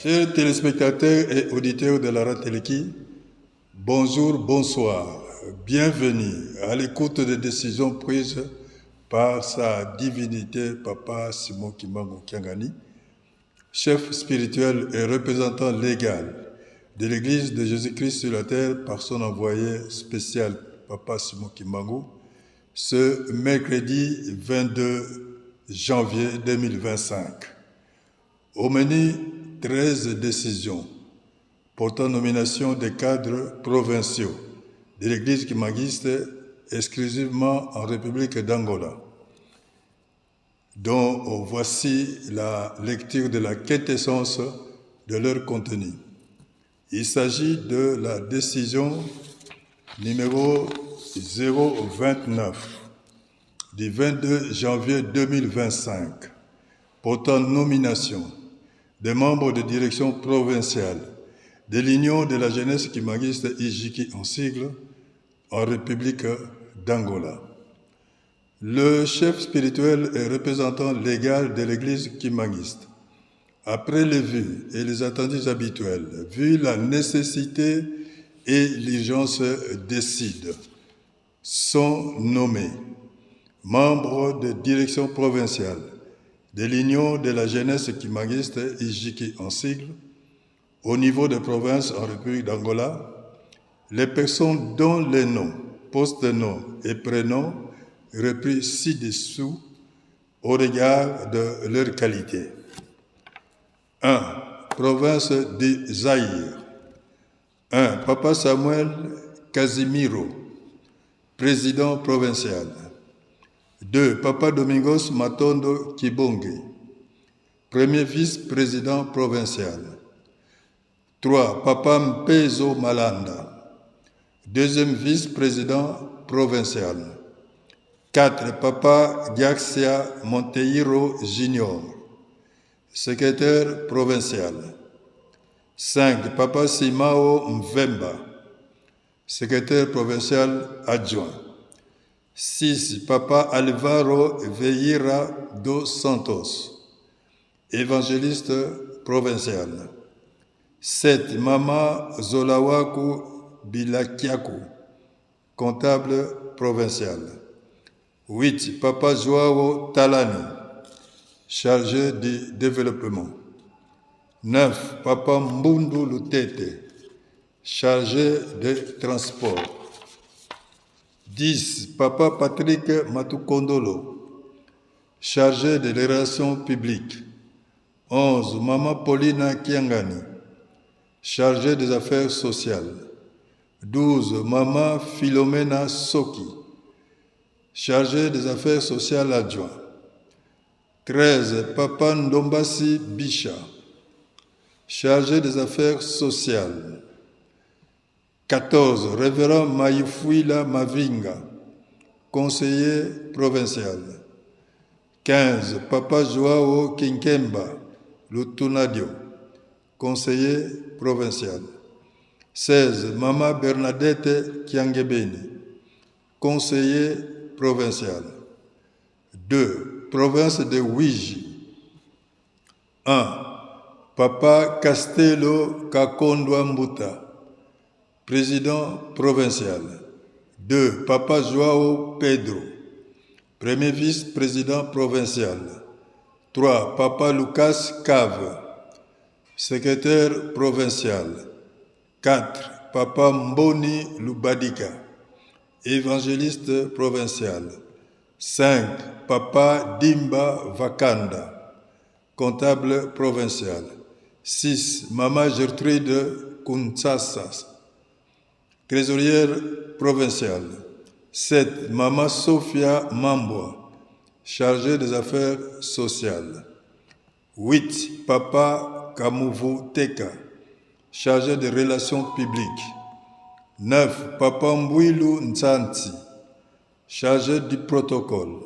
Chers téléspectateurs et auditeurs de la Rateleki, bonjour, bonsoir, bienvenue à l'écoute des décisions prises par sa divinité Papa Simon Kimbangu Kiangani, chef spirituel et représentant légal de l'Église de Jésus-Christ sur la terre par son envoyé spécial Papa Simon Kimbangu, ce mercredi 22 janvier 2025. Au menu, 13 décisions portant nomination des cadres provinciaux de l'Église kimbanguiste exclusivement en République d'Angola, dont voici la lecture de la quintessence de leur contenu. Il s'agit de la décision numéro 029 du 22 janvier 2025 portant nomination des membres de direction provinciale de l'Union de la jeunesse kimbanguiste IJKI en sigle en République d'Angola. Le chef spirituel et représentant légal de l'Église kimbanguiste, après les vues et les attendus habituels, vu la nécessité et l'urgence décide, sont nommés membres de direction provinciale de l'Union de la jeunesse kimbanguiste IJKI en sigle, au niveau des provinces en République d'Angola, les personnes dont les noms, post-noms et prénoms repris ci-dessous au regard de leur qualité. 1. Province de Zaïre. 1. Papa Samuel Casimiro, président provincial. 2. Papa Domingos Matondo Kibonge, premier vice-président provincial. 3. Papa Mpezo Malanda, deuxième vice-président provincial. 4. Papa Gaxia Monteiro Junior, secrétaire provincial. 5. Papa Simao Mvemba, secrétaire provincial adjoint. 6. Papa Alvaro Veira dos Santos, évangéliste provincial. 7. Mama Zolawaku Bilakiaku, comptable provincial. 8. Papa Joao Talani, chargé du développement. 9. Papa Mbundu Lutete, chargé des transports. 10. Papa Patrick Matukondolo, chargé des relations publiques. 11. Maman Paulina Kiangani, chargée des affaires sociales. 12. Maman Philomena Soki, chargée des affaires sociales adjoint. 13. Papa Ndombasi Bicha, chargé des affaires sociales. 14. Révérend Mayufuila Mavinga, conseiller provincial. 15. Papa Joao Kinkemba Lutunadio, conseiller provincial. 16. Mama Bernadette Kiangebeni, conseiller provincial. 2. Province de Ouiji. 1. Papa Castello Kakondwa Mbuta, président provincial. 2. Papa Joao Pedro, premier vice-président provincial. 3. Papa Lucas Cave, secrétaire provincial. 4. Papa Mboni Lubadika, évangéliste provincial. 5. Papa Dimba Vakanda, comptable provincial. 6. Mama Gertrude Kuntsasas, trésorière provinciale. 7. Mama Sophia Mamboa, chargée des affaires sociales. 8. Papa Kamuvu Teka, chargé des relations publiques. 9. Papa Mbouilou Nzanti, chargé du protocole.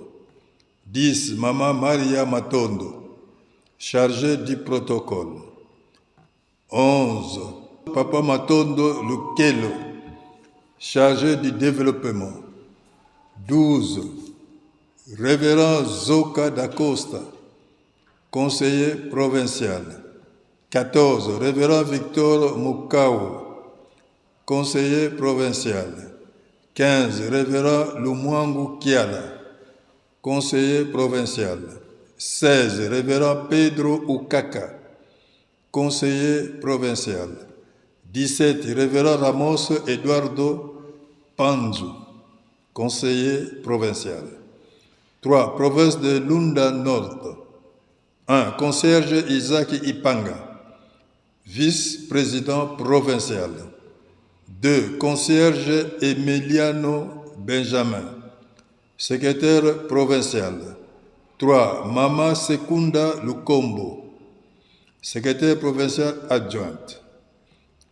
10. Maman Maria Matondo, chargée du protocole. 11. Papa Matondo Lukelo, chargé du développement. 12. Révérend Zoka Dacosta, conseiller provincial. 14. Révérend Victor Mukau, conseiller provincial. 15. Révérend Lumwangu Kiala, conseiller provincial. 16. Révérend Pedro Ukaka, conseiller provincial. 17. Révérend Ramos Eduardo Panzu, conseiller provincial. 3. Province de Lunda Nord. 1. Concierge Isaac Ipanga, vice-président provincial. 2. Concierge Emiliano Benjamin, secrétaire provincial. 3. Mama Sekunda Lukombo, secrétaire provincial adjointe.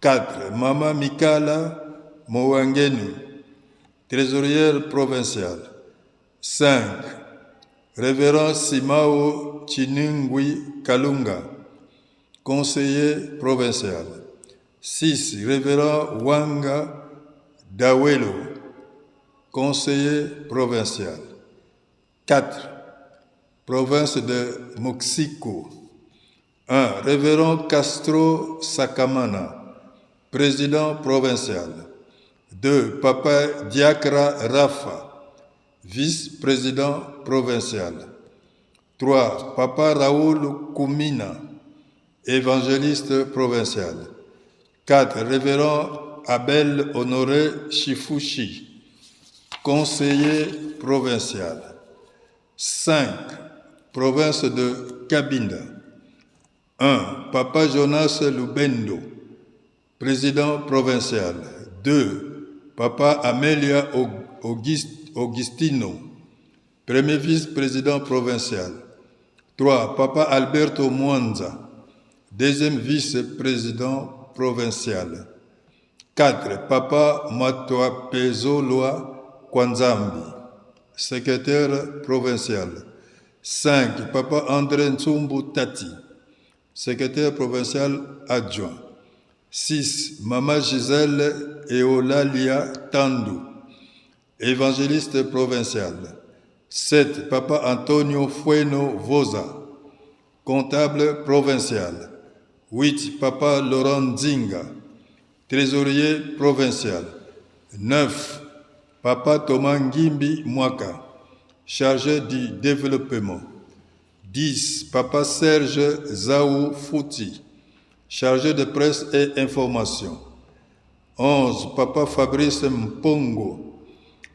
4. Mama Mikala Mouangenu, trésorière provinciale. 5. Révérend Simao Chinungwi Kalunga, conseiller provincial. 6. Révérend Wanga Dawelo, conseiller provincial. 4. Province de Moxico. 1. Révérend Castro Sakamana, président provincial. 2. Papa Diakra Rafa, vice-président provincial. 3. Papa Raoul Koumina, évangéliste provincial. 4. Révérend Abel Honoré Chifuchi, conseiller provincial. 5. Province de Cabinda. 1. Papa Jonas Lubendo, président provincial. 2. Papa Amelia Augustino, premier vice-président provincial. 3. Papa Alberto Mwanza, deuxième vice-président provincial. 4. Papa Matwapezoloa Kwanzambi, secrétaire provincial. 5. Papa André Ntsumbu Tati, secrétaire provincial adjoint. 6. Mama Gisèle Eolalia Tandu, évangéliste provincial. 7. Papa Antonio Fueno Voza, comptable provincial. 8. Papa Laurent Zinga, trésorier provincial. 9. Papa Thomas Ngimbi Mwaka, chargé du développement. 10. Papa Serge Zaou Fouti, chargé de presse et information. 11. Papa Fabrice Mpongo,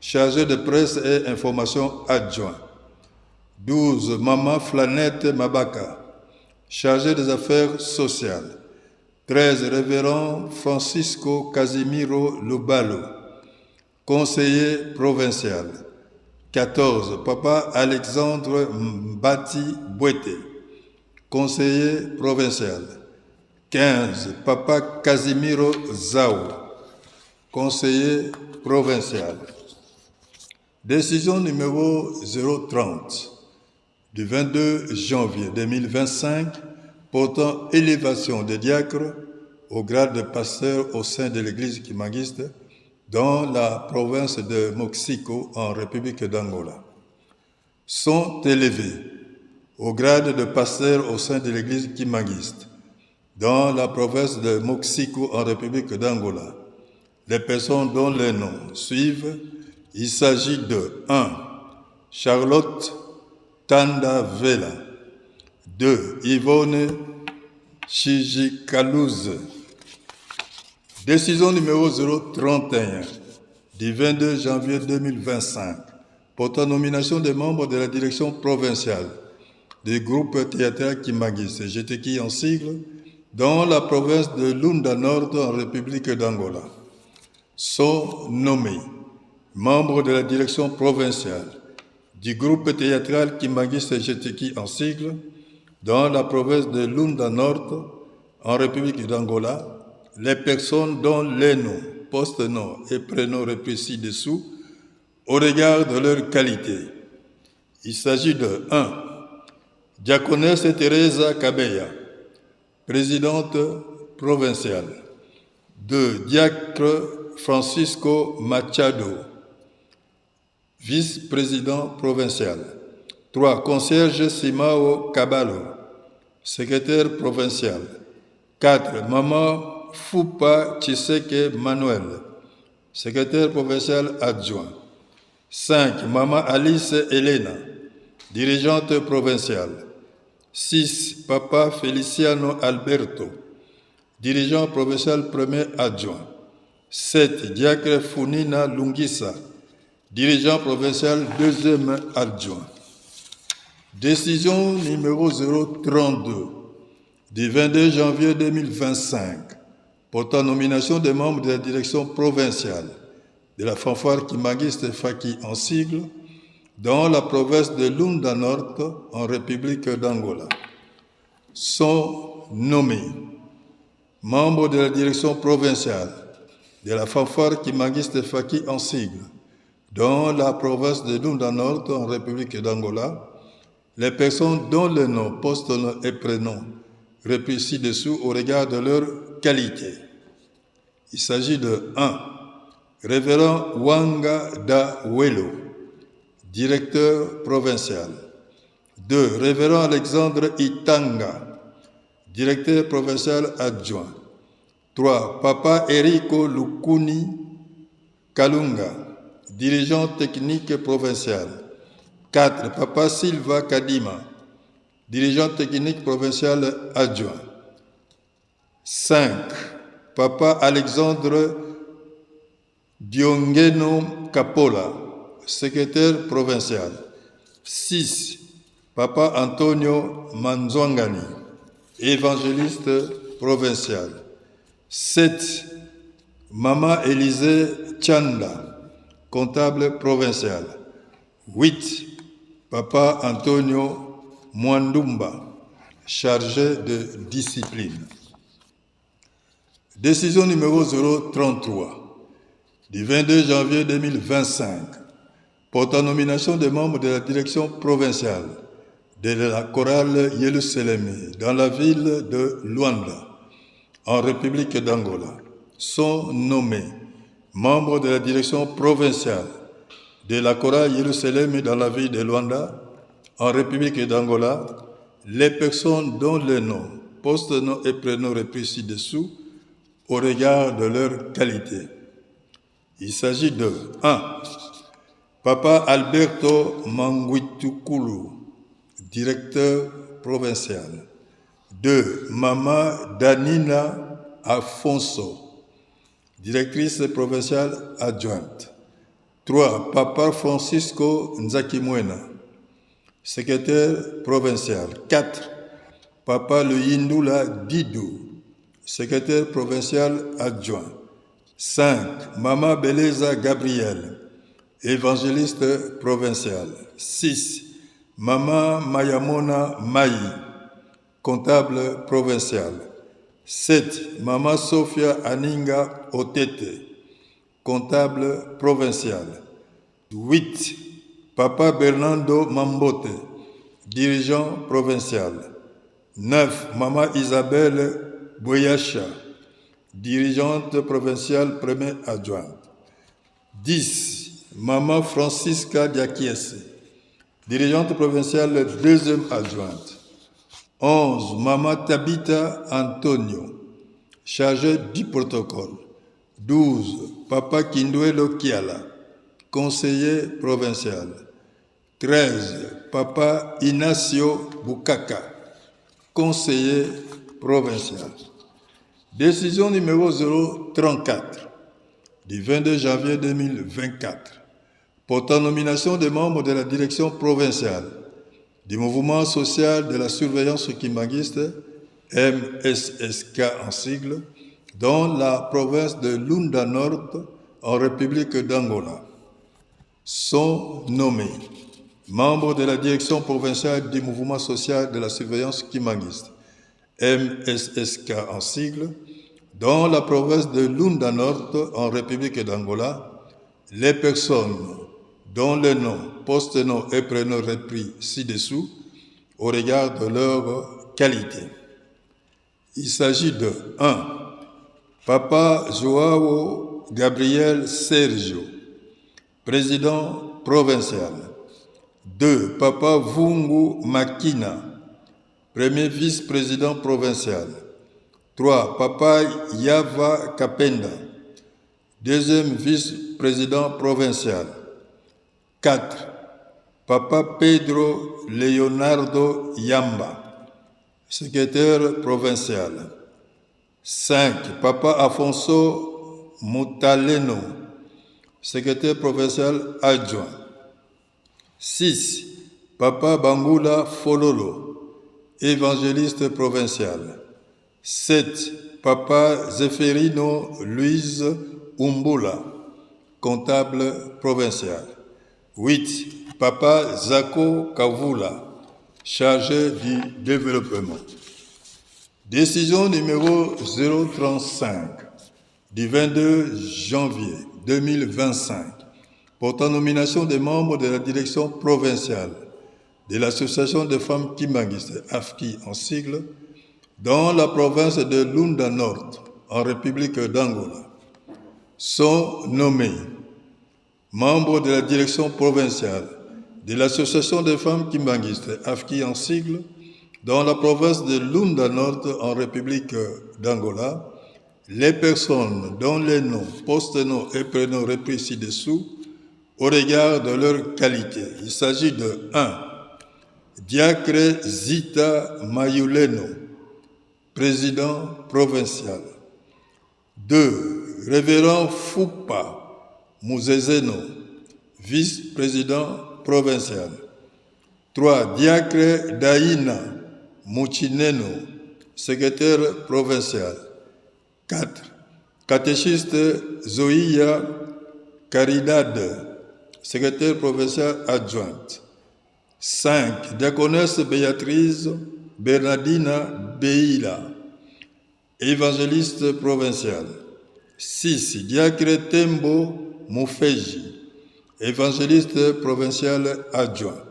chargé de presse et information adjoint. 12. Maman Flanette Mabaka, chargé des affaires sociales. 13. Révérend Francisco Casimiro Lubalo, conseiller provincial. 14. Papa Alexandre Mbati Bouete, conseiller provincial. 15. Papa Casimiro Zao, conseiller provincial. Décision numéro 030 du 22 janvier 2025 portant élévation des diacres au grade de pasteur au sein de l'église kimangiste dans la province de Moxico en République d'Angola. Sont élevés au grade de pasteur au sein de l'église kimangiste dans la province de Moxico en République d'Angola les personnes dont les noms suivent. Il s'agit de 1. Charlotte Tanda Vela. 2. Yvonne Chijikalouze. Décision numéro 031 du 22 janvier 2025 portant nomination des membres de la direction provinciale du groupe théâtral Kimangis, GTK en sigle, dans la province de Lunda Nord en République d'Angola. Sont nommés membres de la direction provinciale du groupe théâtral Kimangis GTK en sigle, dans la province de Lunda Nord en République d'Angola, les personnes dont les noms, post-noms et prénoms repris ci-dessous, au regard de leur qualité, Il s'agit de 1. Diaconesse Teresa Kabeya, présidente provinciale. 2. Diacre Francisco Machado, vice-président provincial. 3. Concierge Simao Caballo, secrétaire provincial. 4. Maman Fupa Chiseke Manuel, secrétaire provincial adjoint. 5. Maman Alice Elena, dirigeante provinciale. 6. Papa Feliciano Alberto, dirigeant provincial premier adjoint. 7. Diacre Funina Lungisa, dirigeant provincial deuxième adjoint. Décision numéro 032 du 22 janvier 2025 portant nomination des membres de la direction provinciale de la fanfare Kimangiste Faki en sigle dans la province de Lunda Nord en République d'Angola. Sont nommés membres de la direction provinciale de la fanfare Kimangiste Faki en sigle dans la province de Lunda Nord en République d'Angola, les personnes dont les noms, postes et prénoms repris ci-dessous au regard de leur qualité. Il s'agit de 1. Révérend Wanga Da Welo, directeur provincial. 2. Révérend Alexandre Itanga, directeur provincial adjoint. 3. Papa Eriko Lukuni Kalunga, dirigeant technique provincial. 4. Papa Silva Kadima, dirigeant technique provincial adjoint. 5. Papa Alexandre Diongeno Capola, secrétaire provincial. 6. Papa Antonio Manzwangani, évangéliste provincial. 7. Maman Élisée Chanda, comptable provincial. 8. Papa Antonio Mwandumba, chargé de discipline. Décision numéro 033 du 22 janvier 2025 portant nomination des membres de la direction provinciale de la chorale Yerusalem dans la ville de Luanda, en République d'Angola, sont nommés membres de la direction provinciale de la chorale Yerusalem dans la ville de Luanda, en République d'Angola, les personnes dont les noms, postes, noms et prénoms repris ci-dessous au regard de leur qualité. Il s'agit de 1. Papa Alberto Manguitukulu, directeur provincial. 2. Mama Danina Afonso, directrice provinciale adjointe. 3. Papa Francisco Nzakimwena, secrétaire provincial. 4. Papa Luyindula Didou, secrétaire provincial adjoint. 5. Mama Beleza Gabriel, évangéliste provincial. 6. Mama Mayamona Mayi, comptable provincial. 7. Mama Sofia Aninga Otete, comptable provincial. 8. Papa Bernardo Mambote, dirigeant provincial. 9. Mama Isabelle Boyacha, dirigeante provinciale première adjointe. 10. Mama Francisca Diakiese, dirigeante provinciale deuxième adjointe. 11. Mama Tabita Antonio, chargée du protocole. 12. Papa Kinduelo Kiala, conseiller provincial. 13. Papa Inacio Bukaka, conseiller provincial. Décision numéro 034 du 22 janvier 2024 portant nomination des membres de la direction provinciale du mouvement social de la surveillance kimbanguiste, MSSK en sigle, dans la province de Lunda Nord en République d'Angola. Sont nommés membres de la direction provinciale du mouvement social de la surveillance kimbanguiste, MSSK en sigle, dans la province de Lunda Nord en République d'Angola, les personnes dont les noms, post-noms et prénoms repris ci-dessous au regard de leur qualité. Il s'agit de 1. Papa Joao Gabriel Sergio, président provincial. 2. Papa Vungu Makina, premier vice-président provincial. 3. Papa Yava Kapenda, deuxième vice-président provincial. 4. Papa Pedro Leonardo Yamba, secrétaire provincial. 5. Papa Afonso Mutaleno, secrétaire provincial adjoint. 6. Papa Bangula Fololo, évangéliste provincial. 7. Papa Zeferino Luis Umbula, comptable provincial. 8. Papa Zako Kavula, chargé du développement. Décision numéro 035 du 22 janvier 2025 portant nomination des membres de la direction provinciale de l'Association des femmes kimbanguistes, AFKI en sigle, dans la province de Lunda Nord, en République d'Angola, sont nommés membres de la direction provinciale de l'Association des femmes kimbanguistes, AFKI en sigle, dans la province de Lunda Nord, en République d'Angola, les personnes dont les noms, post-noms et prénoms repris ci-dessous au regard de leur qualité. Il s'agit de 1. Diacre Zita Mayuleno, président provincial. 2. Révérend Fupa Muzezeno, vice-président provincial. 3. Diacre Daïna Muchineno, secrétaire provincial. 4. Catéchiste Zoïa Caridad, secrétaire provincial adjointe. 5. Diaconesse Béatrice Bernardina Beila, évangéliste provincial. 6. Diacre Tembo Moufeji, évangéliste provincial adjoint.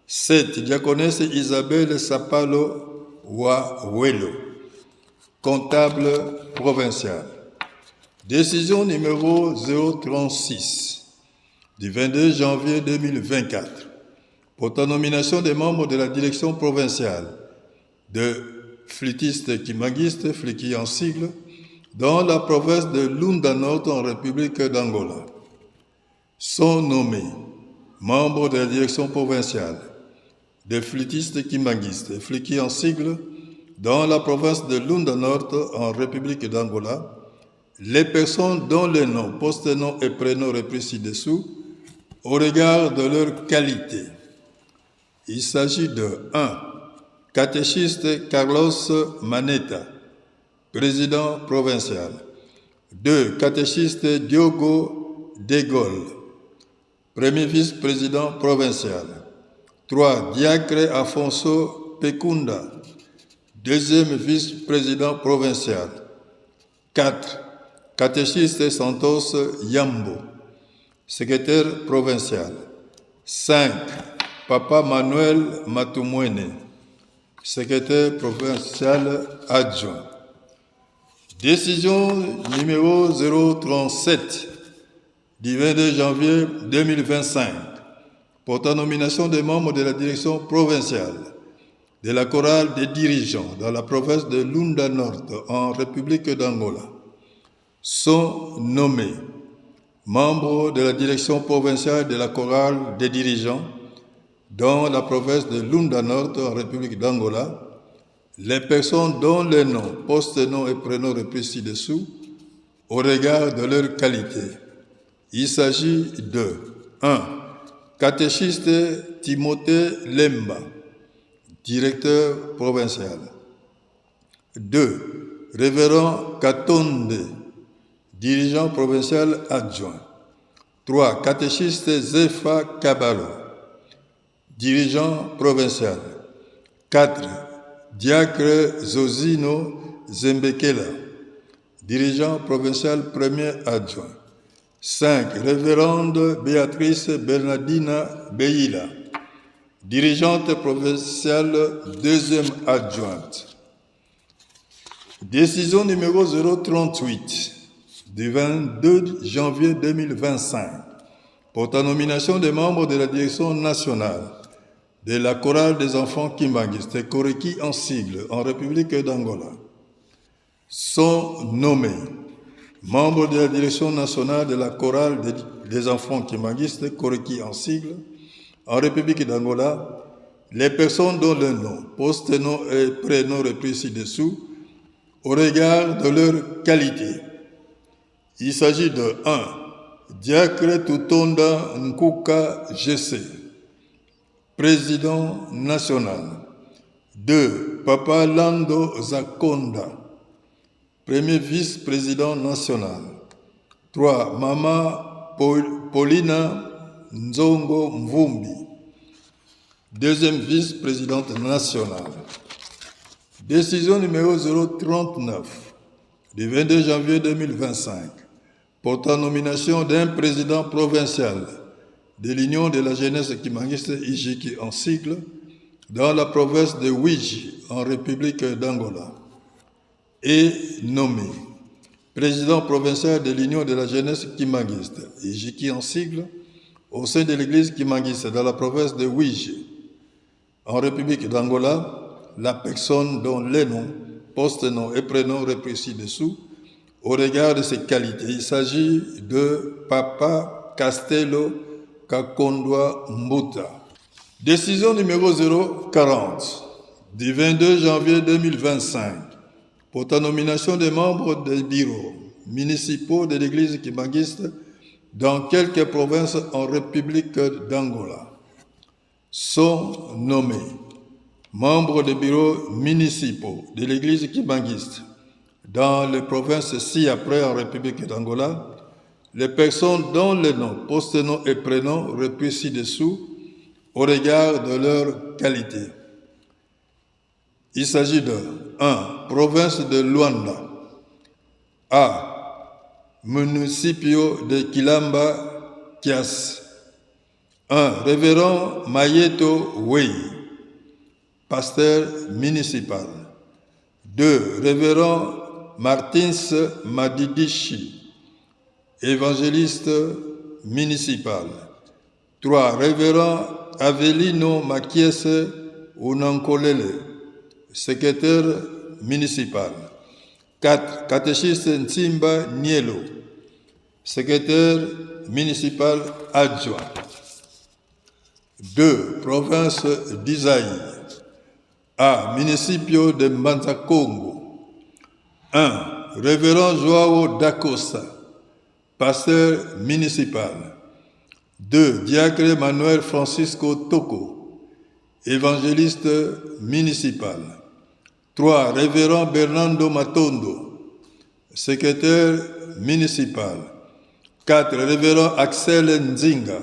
7. Diaconesse Isabelle Sapalo Wawelo, comptable provincial. Décision numéro 036 du 22 janvier 2024 portant nomination des membres de la direction provinciale de flûtistes kimbanguistes, FLIKI en sigle, dans la province de Lunda Nord en République d'Angola. Sont nommés membres de la direction provinciale de flûtistes kimbanguistes, FLIKI en sigle, dans la province de Lunda Nord en République d'Angola, les personnes dont les noms, post-noms et prénoms repris ci-dessous au regard de leur qualité. Il s'agit de 1. Catéchiste Carlos Maneta, président provincial. 2. Catéchiste Diogo Degol, premier vice-président provincial. 3. Diacre Afonso Pekunda, deuxième vice-président provincial. 4. Catéchiste Santos Yambo, secrétaire provincial. 5. Papa Manuel Matumwene, secrétaire provincial adjoint. Décision numéro 037 du 22 janvier 2025 portant nomination des membres de la direction provinciale de la chorale des dirigeants dans la province de Lunda Nord en République d'Angola. Sont nommés membres de la direction provinciale de la chorale des dirigeants dans la province de Lunda Nord en République d'Angola, les personnes dont les noms, post-noms et prénoms repris ci-dessous au regard de leur qualité. Il s'agit de 1. Catéchiste Timothée Lemba, directeur provincial. 2. Révérend Katonde, dirigeant provincial adjoint. 3. Catéchiste Zefa Kabalo, dirigeant provincial. 4. Diacre Zozino Zembekela, dirigeant provincial premier adjoint. 5. Révérende Béatrice Bernardina Beila, dirigeante provinciale, deuxième adjointe. Décision numéro 038 du 22 janvier 2025 pour ta nomination des membres de la direction nationale de la chorale des enfants Kimbanguistes, Koriki en sigle, en République d'Angola, sont nommés membres de la direction nationale de la chorale des enfants Kimbanguistes, Koriki en sigle, en République d'Angola, les personnes dont le nom, post-nom et prénom repris ci-dessous, au regard de leur qualité. Il s'agit de 1. Diacre Tutonda Nkuka GC, président national. 2. Papa Lando Zakonda, premier vice-président national. 3. Mama Paulina Nzongo Mvumbi, deuxième vice-présidente nationale. Décision numéro 039 du 22 janvier 2025 pour ta nomination d'un président provincial de l'Union de la jeunesse Kimbanguiste Ijiki en sigle dans la province de Ouiji en République d'Angola est nommé président provincial de l'Union de la jeunesse Kimbanguiste Ijiki en sigle au sein de l'église Kimbanguiste dans la province de Ouiji en République d'Angola, la personne dont les noms, post-nom et prénom repris ci-dessous, au regard de ses qualités. Il s'agit de Papa Castello Kakondwa Mbuta. Décision numéro 040 du 22 janvier 2025 pour ta nomination des membres des bureaux municipaux de l'église Kimbanguiste dans quelques provinces en République d'Angola sont nommés membres des bureaux municipaux de l'église Kimbanguiste dans les provinces ci-après en République d'Angola, les personnes dont les noms, post-nom et prénom repris ci-dessous au regard de leur qualité. Il s'agit de 1. Province de Luanda. A. Municipio de Kilamba, Kias. 1. Révérend Mayeto Wei, pasteur municipal. 2. Révérend Martins Madidishi, évangéliste municipal. 3. Révérend Avelino Makiese Unankolele, secrétaire municipal. 4. Catéchiste Ntimba Nielo, secrétaire municipal adjoint. 2. Province d'Isaïe. A. Municipio de Mbanza-Congo. 1. Révérend Joao Dacosta, pasteur municipal. 2. Diacre Manuel Francisco Toko, évangéliste municipal. 3. Révérend Bernardo Matondo, secrétaire municipal. 4. Révérend Axel Nzinga,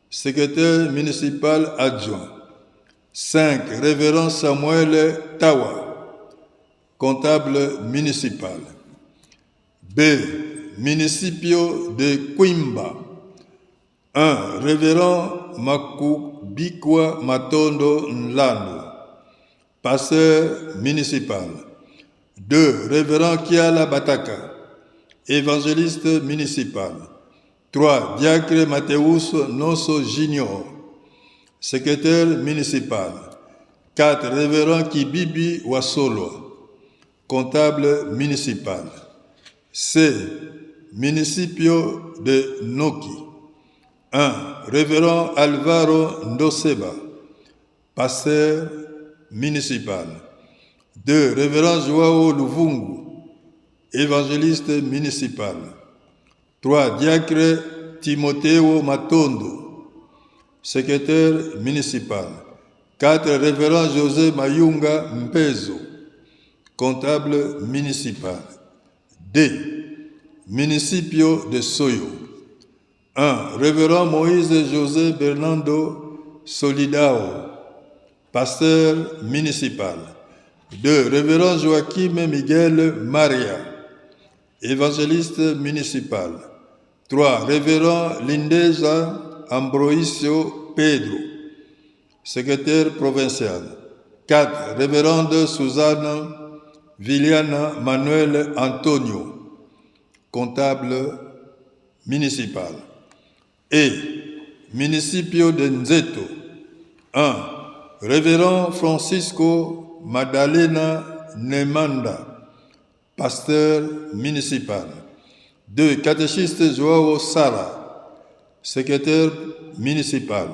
secrétaire municipal adjoint. 5. Révérend Samuel Tawa, comptable municipal. B. Municipio de Kwimba. 1. Révérend Makubikwa Matondo Nlando, pasteur municipal. 2. Révérend Kiala Bataka, évangéliste municipal. 3. Diacre Mateus Nosso Junior, secrétaire municipal. 4. Révérend Kibibi Wasolo, comptable municipal. C. Municipio de Noki. 1. Révérend Alvaro Ndoseba, pasteur municipal. 2. Révérend Joao Luvungu, évangéliste municipal. 3. Diacre Timoteo Matondo, secrétaire municipal. 4. Révérend José Mayunga Mpezo, comptable municipal. D. Municipio de Soyo. 1. Révérend Moïse José Bernardo Solidao, pasteur municipal. 2. Révérend Joachim Miguel Maria, évangéliste municipal. 3. Révérend Lindeza Ambroisio Pedro, secrétaire provincial. 4. Révérende Suzanne Viliana Manuel Antonio, comptable municipal. Et Municipio de Nzeto. 1. Révérend Francisco Madalena Nemanda, pasteur municipal. 2. Catéchiste Joao Sara, secrétaire municipal.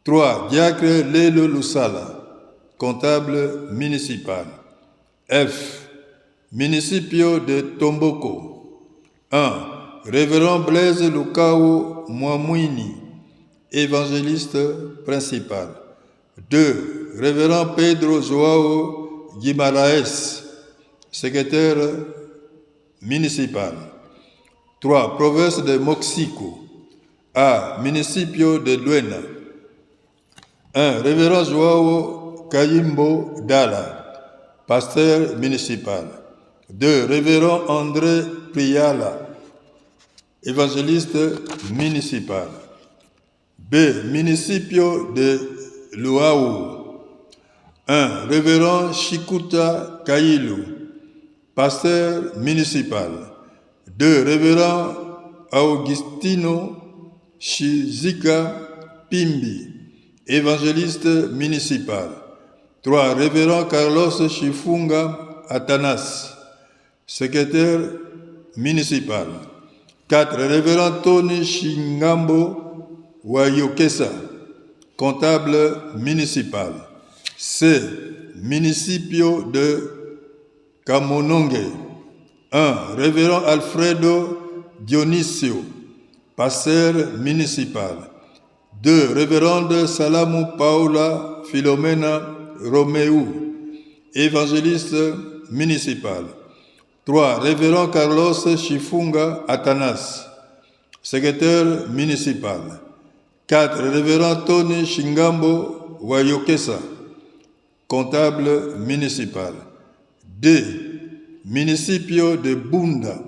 3. Diacre Lelo Lusala, comptable municipal. F. Municipio de Tomboko. 1. Révérend Blaise Lukao Mwamwini, évangéliste principal. 2. Révérend Pedro Joao Guimaraes, secrétaire municipal. 3. Province de Moxico. A. Municipio de Luena. 1. Révérend Joao Kayimbo Dala, pasteur municipal. 2. Révérend André Priala, évangéliste municipal. B. Municipio de Luau. 1. Révérend Chikuta Kailu, pasteur municipal. 2. Révérend Augustino Shizika Pimbi, évangéliste municipal. 3. Révérend Carlos Chifunga Atanas, secrétaire municipal. 4. Révérend Tony Shingambo Wayokesa, comptable municipal. C. Municipio de Kamononge. 1. Révérend Alfredo Dionisio, pasteur municipal. 2. Révérende Salamou Paula Philomena Romeu, évangéliste municipal. 3. Révérend Carlos Chifunga Atanas, secrétaire municipal. 4. Révérend Tony Shingambo Wayokesa, comptable municipal. D. Municipio de Bunda.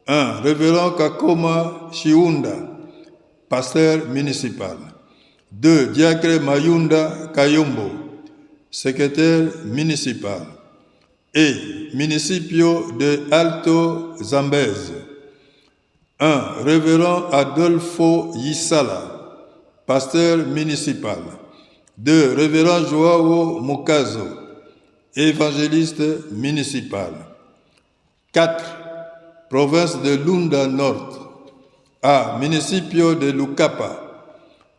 1. Révérend Kakoma Chiunda, pasteur municipal. 2. Diacre Mayunda Kayombo, secrétaire municipal. Et Municipio de Alto Zambèze. 1. Révérend Adolfo Yisala, pasteur municipal. 2. Révérend Joao Mukazo, évangéliste municipal. 4. Province de Lunda Nord. A. Municipio de Lucapa.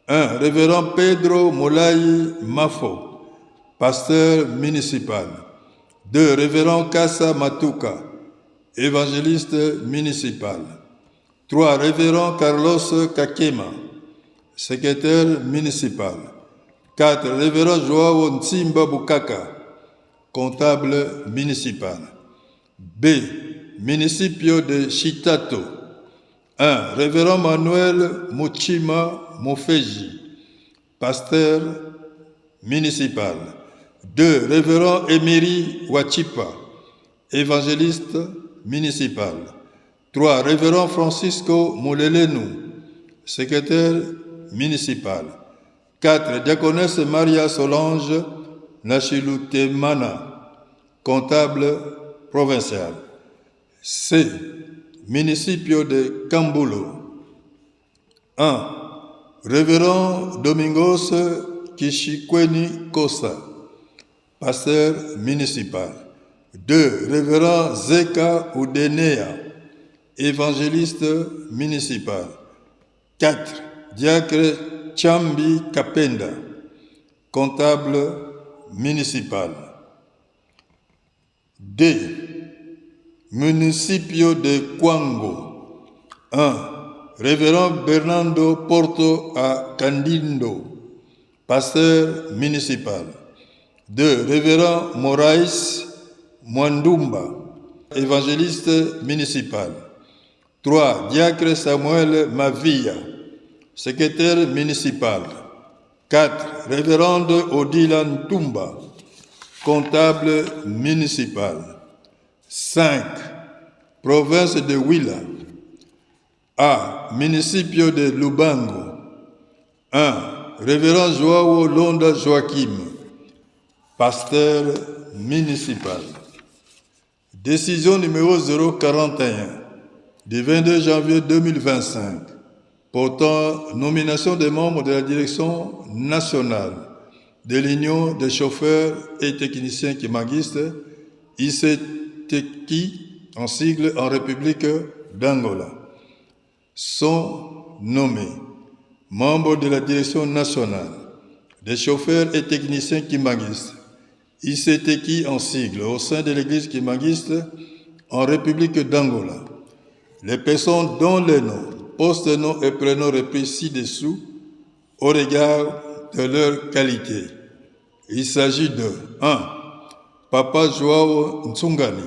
1. Révérend Pedro Molai Mafo, pasteur municipal. 2. Révérend Kassa Matuka, évangéliste municipal. 3. Révérend Carlos Kakema, secrétaire municipal. 4. Révérend Joao Ntimba Bukaka, comptable municipal. B. Municipio de Chitato. 1. Révérend Manuel Muchima Mofeji, pasteur municipal. 2. Révérend Emery Wachipa, évangéliste municipal. 3. Révérend Francisco Mulelenu, secrétaire municipal. 4. Diaconesse Maria Solange Nachilutemana, comptable provincial. C. Municipio de Cambulo. 1. Révérend Domingos Kishikweni Kosa, pasteur municipal. 2. Révérend Zeka Udenea, évangéliste municipal. 4. Diacre Chambi Kapenda, comptable municipal. D. Municipio de Kwango. 1. Révérend Bernardo Porto a Candindo, pasteur municipal. 2. Révérend Moraes Mwandumba, évangéliste municipal. 3. Diacre Samuel Mavia, secrétaire municipal. 4. Révérende Odila Ntumba, comptable municipal. 5. Province de Huila. A. Municipio de Lubango. 1. Révérend Joao Londa Joachim, pasteur municipal. Décision numéro 041 du 22 janvier 2025 portant nomination des membres de la direction nationale de l'Union des chauffeurs et techniciens kimanguistes, ICTECI, en sigle en République d'Angola, sont nommés membres de la direction nationale des chauffeurs et techniciens kimanguistes, ICTECI en sigle, au sein de l'Église kimanguiste en République d'Angola. Les personnes dont les noms, postes, noms et prénoms repris ci-dessous au regard de leur qualité. Il s'agit de 1. Papa Joao Ntsungani,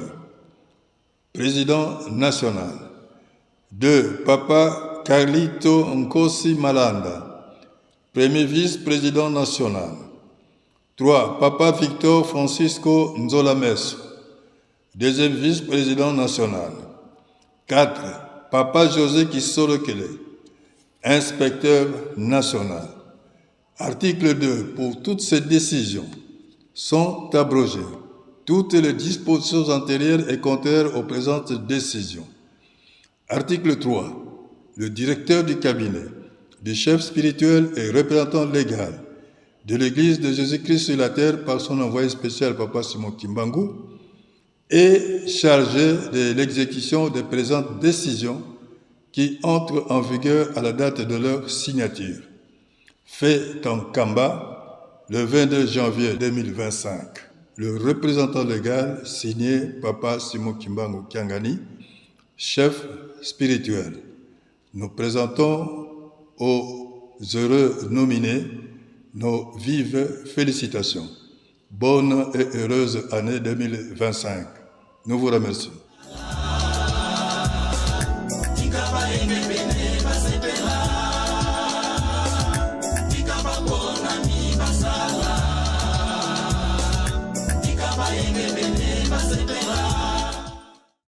président national. 2. Papa Carlito Nkosi Malanda, premier vice-président national. 3. Papa Victor Francisco Nzolameso, deuxième vice-président national. 4. Papa José Kisolokele, inspecteur national. Article 2. Pour toutes ces décisions sont abrogées toutes les dispositions antérieures et contraires aux présentes décisions. Article 3. Le directeur du cabinet, du chef spirituel et représentant légal de l'Église de Jésus-Christ sur la terre par son envoyé spécial, Papa Simon Kimbangu, est chargé de l'exécution des présentes décisions qui entrent en vigueur à la date de leur signature. Fait en Kamba, le 22 janvier 2025. Le représentant légal signé Papa Simon Kimbangu Kiangani, chef spirituel. Nous présentons aux heureux nominés nos vives félicitations. Bonne et heureuse année 2025. Nous vous remercions.